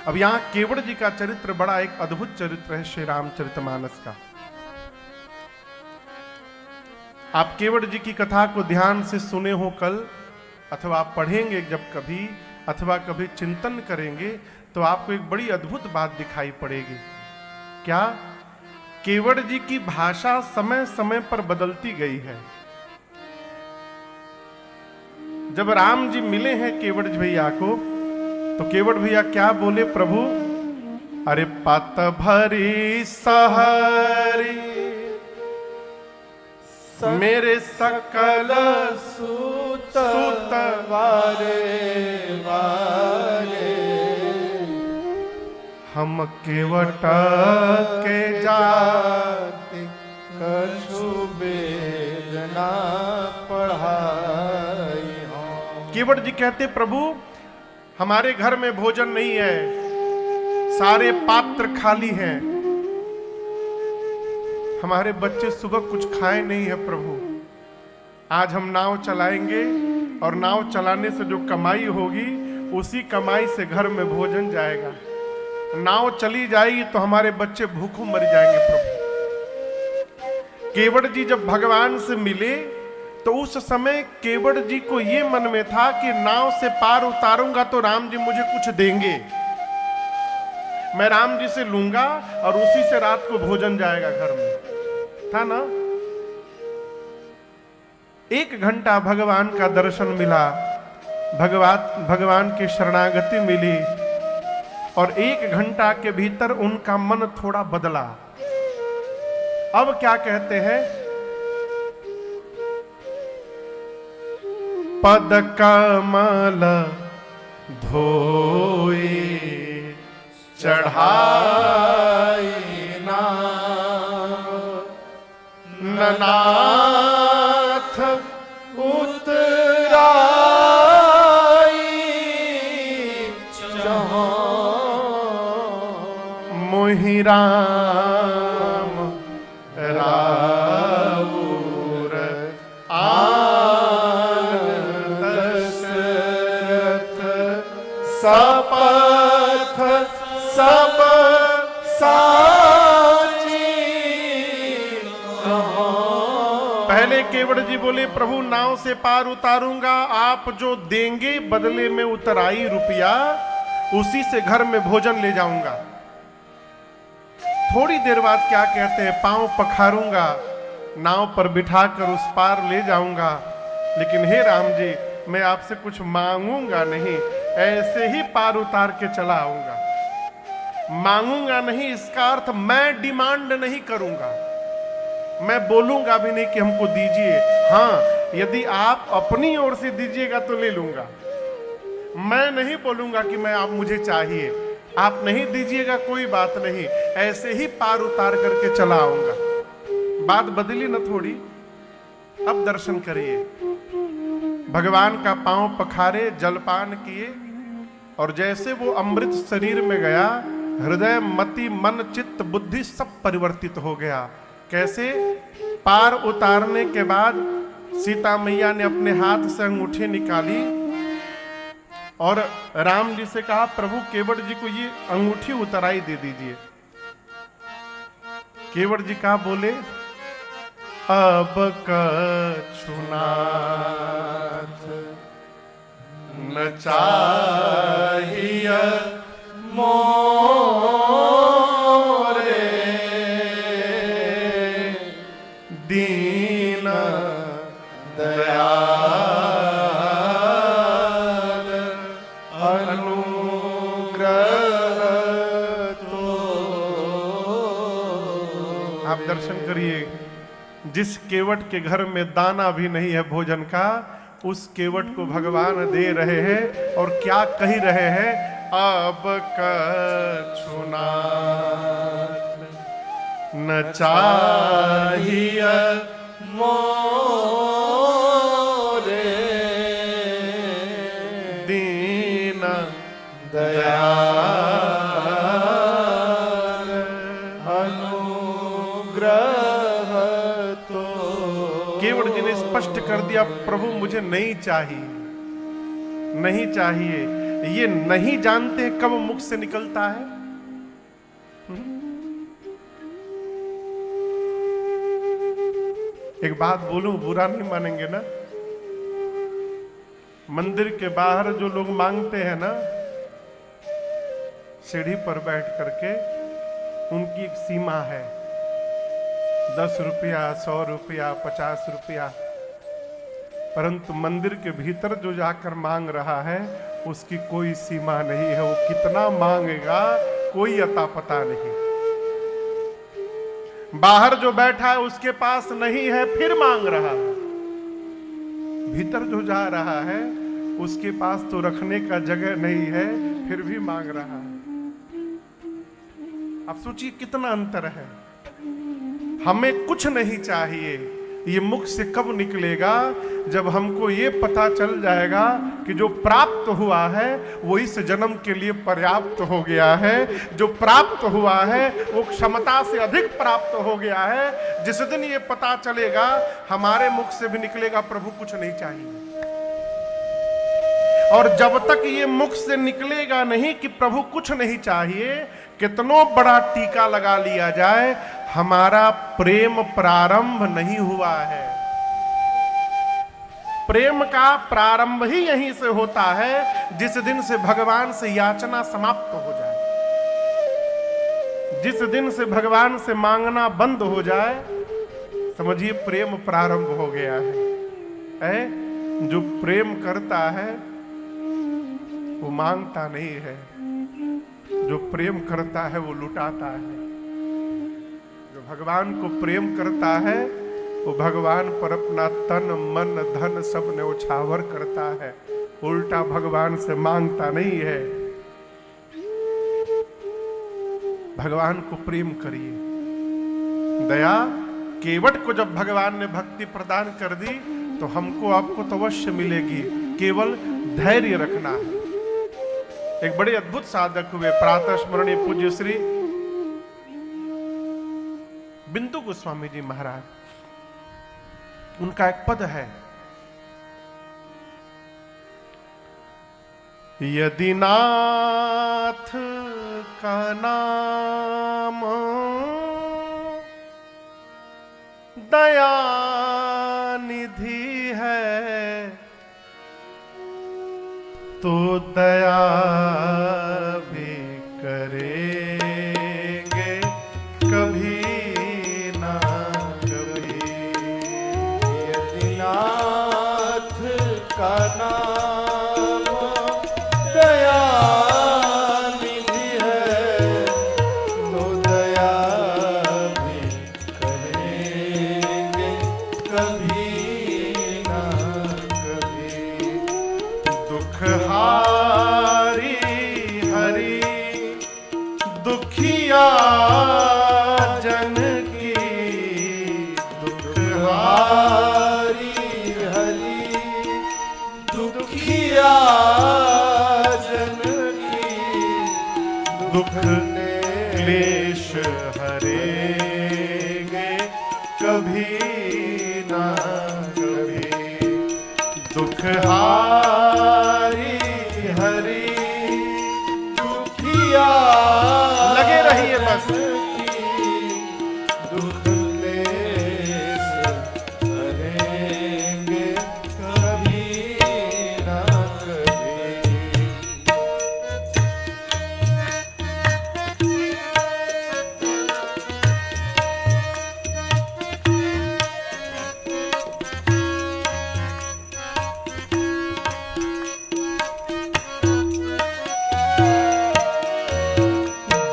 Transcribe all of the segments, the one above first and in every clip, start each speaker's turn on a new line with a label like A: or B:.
A: अब यहां केवट जी का चरित्र बड़ा एक अद्भुत चरित्र है श्री रामचरितमानस का। आप केवट जी की कथा को ध्यान से सुने हो कल, अथवा आप पढ़ेंगे जब कभी, अथवा कभी चिंतन करेंगे, तो आपको एक बड़ी अद्भुत बात दिखाई पड़ेगी। क्या? केवट जी की भाषा समय समय पर बदलती गई है। जब राम जी मिले हैं केवट भैया को, तो केवट भैया क्या बोले? प्रभु, अरे पत भरी सहरी मेरे सकल सूत वारे वारे, हम केवट के जाति कछु वेद ना पढ़ाई। केवट जी कहते, प्रभु हमारे घर में भोजन नहीं है, सारे पात्र खाली हैं, हमारे बच्चे सुबह कुछ खाए नहीं है प्रभु। आज हम नाव चलाएंगे और नाव चलाने से जो कमाई होगी, उसी कमाई से घर में भोजन जाएगा। नाव चली जाएगी तो हमारे बच्चे भूखों मर जाएंगे प्रभु। केवट जी जब भगवान से मिले, तो उस समय केवट जी को यह मन में था कि नाव से पार उतारूंगा तो राम जी मुझे कुछ देंगे, मैं राम जी से लूंगा और उसी से रात को भोजन जाएगा घर में, था ना। 1 घंटा भगवान का दर्शन मिला, भगवान की शरणागति मिली, और 1 घंटा के भीतर उनका मन थोड़ा बदला। अब क्या कहते हैं? पद कमल धोई चढ़ाई नाम, ननाथ उतराई जहाँ मोहि राम राउर सपथ सब साची। पहले केवट जी बोले, प्रभु नाव से पार उतारूंगा, आप जो देंगे बदले में उतराई रुपया, उसी से घर में भोजन ले जाऊंगा। थोड़ी देर बाद क्या कहते हैं? पांव पखारूंगा, नाव पर बिठाकर उस पार ले जाऊंगा, लेकिन हे राम जी मैं आपसे कुछ मांगूंगा नहीं, ऐसे ही पार उतार के चला आऊंगा। मांगूंगा नहीं इसका अर्थ मैं डिमांड नहीं करूंगा, मैं बोलूंगा भी नहीं कि हमको दीजिए। हाँ, यदि आप अपनी ओर से दीजिएगा तो ले लूंगा, मैं नहीं बोलूंगा कि मैं आप मुझे चाहिए, आप नहीं दीजिएगा कोई बात नहीं, ऐसे ही पार उतार करके चला आऊंगा। बात बदली न थोड़ी। अब दर्शन करिए, भगवान का पांव पखारे, जलपान किए, और जैसे वो अमृत शरीर में गया, हृदय मति मन चित्त बुद्धि सब परिवर्तित हो गया। कैसे? पार उतारने के बाद सीता मैया ने अपने हाथ से अंगूठी निकाली और राम जी से कहा, प्रभु केवट जी को ये अंगूठी उतराई दे दीजिए। केवट जी कहा बोले, अब कछु नाथ न चाहिए मोरे, दीन दयाल अनुग्रह तो। आप दर्शन करिए, जिस केवट के घर में दाना भी नहीं है भोजन का, उस केवट को भगवान दे रहे हैं, और क्या कह रहे हैं? अब कछु नाथ न चाहिए मोरे, दीन दयाल अनुग्रह तो। केवट जी ने स्पष्ट कर दिया, प्रभु मुझे नहीं चाहिए, नहीं चाहिए, ये नहीं जानते कब मुख से निकलता है। एक बात बोलूं, बुरा नहीं मानेंगे ना? मंदिर के बाहर जो लोग मांगते हैं ना, सीढ़ी पर बैठ करके, उनकी एक सीमा है, 10 रुपया, 100 रुपया, 50 रुपया। परंतु मंदिर के भीतर जो जाकर मांग रहा है, उसकी कोई सीमा नहीं है। वो कितना मांगेगा कोई अता पता नहीं। बाहर जो बैठा है उसके पास नहीं है, फिर मांग रहा है। भीतर जो जा रहा है उसके पास तो रखने का जगह नहीं है, फिर भी मांग रहा है। आप सोचिए कितना अंतर है। हमें कुछ नहीं चाहिए, ये मुख से कब निकलेगा? जब हमको ये पता चल जाएगा कि जो प्राप्त हुआ है वो इस जन्म के लिए पर्याप्त हो गया है, जो प्राप्त हुआ है वो क्षमता से अधिक प्राप्त हो गया है। जिस दिन ये पता चलेगा, हमारे मुख से भी निकलेगा, प्रभु कुछ नहीं चाहिए। और जब तक ये मुख से निकलेगा नहीं कि प्रभु कुछ नहीं चाहिए, कितनों बड़ा टीका लगा लिया जाए, हमारा प्रेम प्रारंभ नहीं हुआ है। प्रेम का प्रारंभ ही यहीं से होता है, जिस दिन से भगवान से याचना समाप्त हो जाए, जिस दिन से भगवान से मांगना बंद हो जाए, समझिए प्रेम प्रारंभ हो गया है। जो प्रेम करता है वो मांगता नहीं है, जो प्रेम करता है वो लुटाता है। जो भगवान को प्रेम करता है वो भगवान पर अपना तन मन धन सब न्यौछावर करता है, उल्टा भगवान से मांगता नहीं है। भगवान को प्रेम करिए। दया केवट को जब भगवान ने भक्ति प्रदान कर दी तो हमको आपको तो अवश्य मिलेगी, केवल धैर्य रखना है। एक बड़े अद्भुत साधक हुए, प्रातः स्मरणीय पूज्य श्री बिंदु गोस्वामी जी महाराज। उनका एक पद है, यदि नाथ का नाम दया निधि है, तो दया भी करेंगे कभी ना कभी।
B: यदि नाथ का नाम दया निधि है, तो दया भी करेंगे कभी ना कभी।
A: दुख हारी हरि दुखिया जन की, दुख
B: हारी हरि दुखिया जन की,
A: दुख क्लेश हरेंगे कभी ना कभी। दुख हारी हरि
B: दुखिया
A: लगे रहिए बस।
B: दुख क्लेश हरेंगे कभी ना कभी।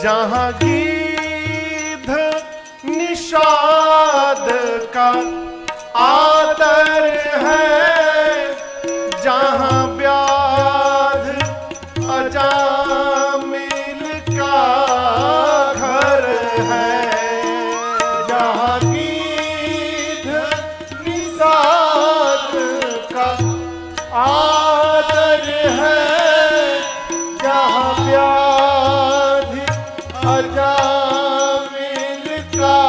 A: जहां गीध निषाद का आदर है, जहां व्याध अजामिल का घर है,
B: जहाँ गीध निषाद का आदर है, जहाँ व्याधि अजामिल का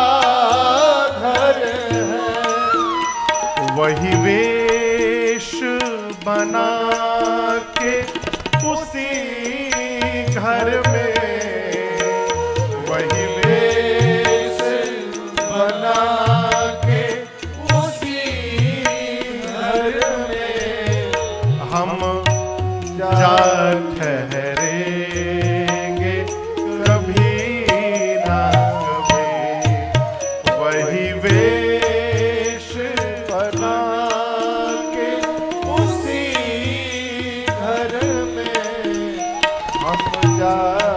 B: घर है।
A: वही वेश बना के उसी
B: जाए